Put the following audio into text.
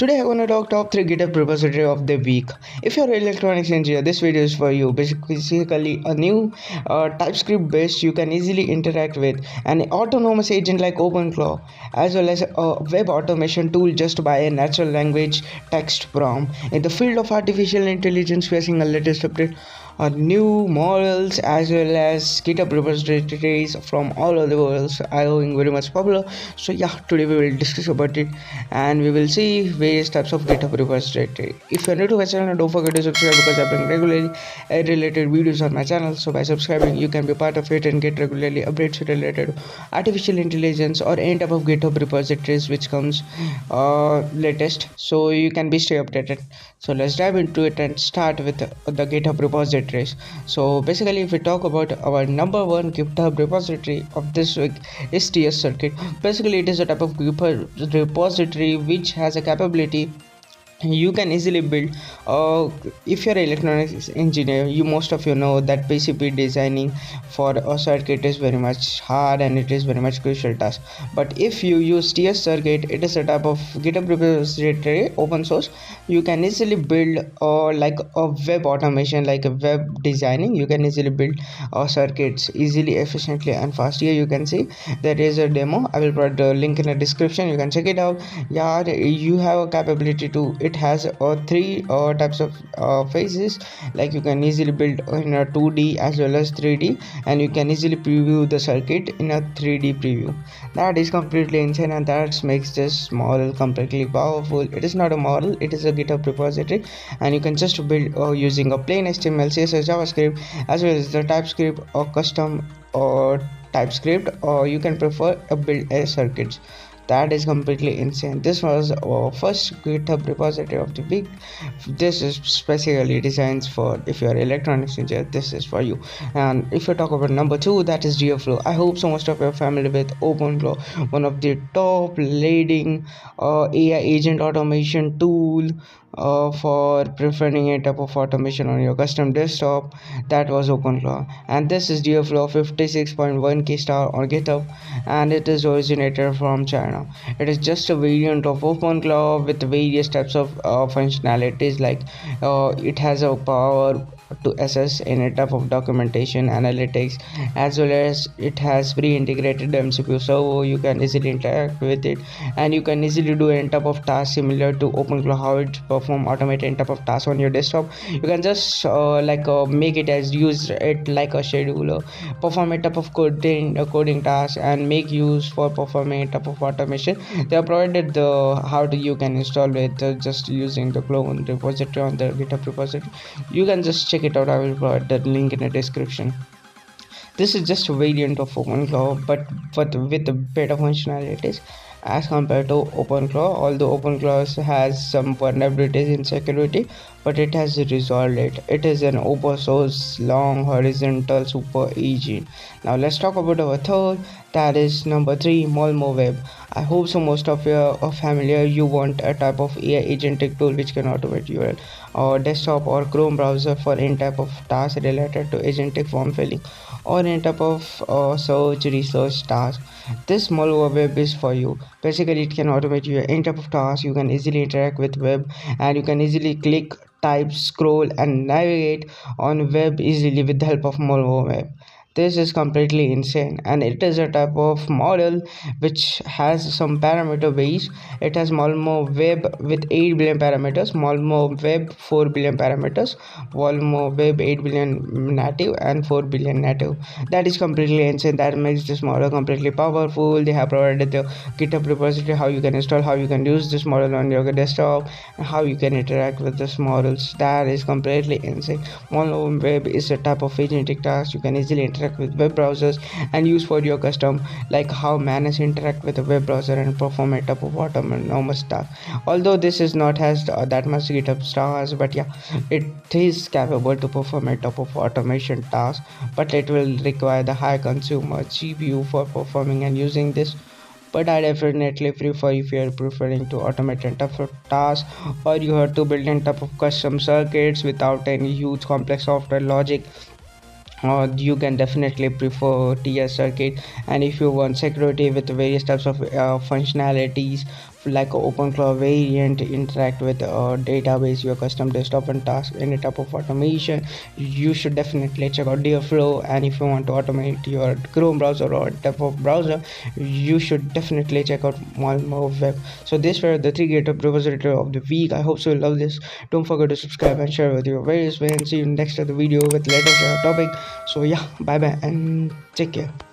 Today I'm gonna talk top 3 GitHub repository of the week. If you're an electronics engineer, this video is for you. Basically a new TypeScript based you can easily interact with an autonomous agent like OpenClaw, as well as a web automation tool just by a natural language text prompt. In the field of artificial intelligence, we are seeing a latest update, new models as well as GitHub repositories from all over the world are going very much popular. So yeah, today we will discuss about it and we will see various types of GitHub repository. If you're new to my channel, don't forget to subscribe because I bring regularly related videos on my channel. So by subscribing, you can be part of it and get regularly updates related to artificial intelligence or any type of GitHub repositories which comes latest. So you can be stay updated. So let's dive into it and start with the GitHub repositories. So basically, if we talk about our number one GitHub repository of this week is TS Circuit. Basically, it is a type of GitHub repository which has a capability you can easily build. If you're an electronics engineer, most of you know that PCB designing for a circuit is very much hard and it is very much crucial task. But if you use TS Circuit, it is a type of GitHub repository, open source. You can easily build like a web automation, like a web designing. You can easily build circuits easily, efficiently and fast. Here you can see there is a demo. I will provide the link in the description. You can check it out. Yeah, you have a capability to it has three types of phases, like you can easily build in a 2D as well as 3D, and you can easily preview the circuit in a 3D preview. That is completely insane, and that makes this model completely powerful. It is not a model, it is a GitHub repository, and you can just build using a plain HTML, CSS, JavaScript as well as the TypeScript or custom or TypeScript, or you can prefer a build a circuits. That is completely insane. This was our first GitHub repository of the week. This is specifically designed for if you are electronics engineer, this is for you. And if you talk about number two, that is GeoFlow. I hope so most of you are familiar with OpenClaw, one of the top leading AI agent automation tool for preferring a type of automation on your custom desktop. That was OpenClaw, and this is GeoFlow 56.1k star on GitHub, and it is originated from China. It is just a variant of OpenClaw with various types of functionalities, like it has a power to assess any type of documentation analytics, as well as it has pre-integrated MCP server. You can easily interact with it, and you can easily do any type of task similar to OpenClaw, how it perform automate any type of task on your desktop. You can just make it as use it like a scheduler, perform a type of coding task, and make use for performing a type of automation. They have provided the how do you can install it just using the clone repository on the GitHub repository. You can just check it out. I will provide the link in the description. This is just a variant of OpenClaw, but with the better functionalities as compared to OpenClaw. Although OpenClaw has some vulnerabilities in security, but it has resolved it. It is an open source long horizontal super agent. Now let's talk about our third, that is number three, Molmo Web. I hope so most of you are familiar. You want a type of AI agentic tool which can automate your desktop or Chrome browser for any type of task related to agentic form filling or any type of search research task. This Molmo Web is for you. Basically, it can automate your any type of task. You can easily interact with web, and you can easily click, type, scroll and navigate on web easily with the help of Molmo Web. This is completely insane, and it is a type of model which has some parameter base. It has Molmo Web with 8 billion parameters, Molmo Web 4 billion parameters, Molmo Web 8 billion native and 4 billion native. That is completely insane. That makes this model completely powerful. They have provided the GitHub repository, how you can install, how you can use this model on your desktop, and how you can interact with this models. That is completely insane. Molmo Web is a type of agentic task. You can easily interact with web browsers and use for your custom, like how manage interact with a web browser and perform a type of autonomous task. Although this is not has that much GitHub stars, but yeah, it is capable to perform a type of automation task, but it will require the high consumer GPU for performing and using this. But I definitely prefer, if you are preferring to automate a type of task, or you have to build a type of custom circuits without any huge complex software logic, you can definitely prefer TS Circuit. And if you want security with various types of functionalities, like a open cloud variant, interact with a database, your custom desktop and task, any type of automation, you should definitely check out Deerflow. And if you want to automate your Chrome browser or type of browser, you should definitely check out Malmo Web. So these were the 3 GitHub repository of the week. I hope so you love this. Don't forget to subscribe and share with your various friends. See you next other video with latest topic. So yeah, bye bye and take care.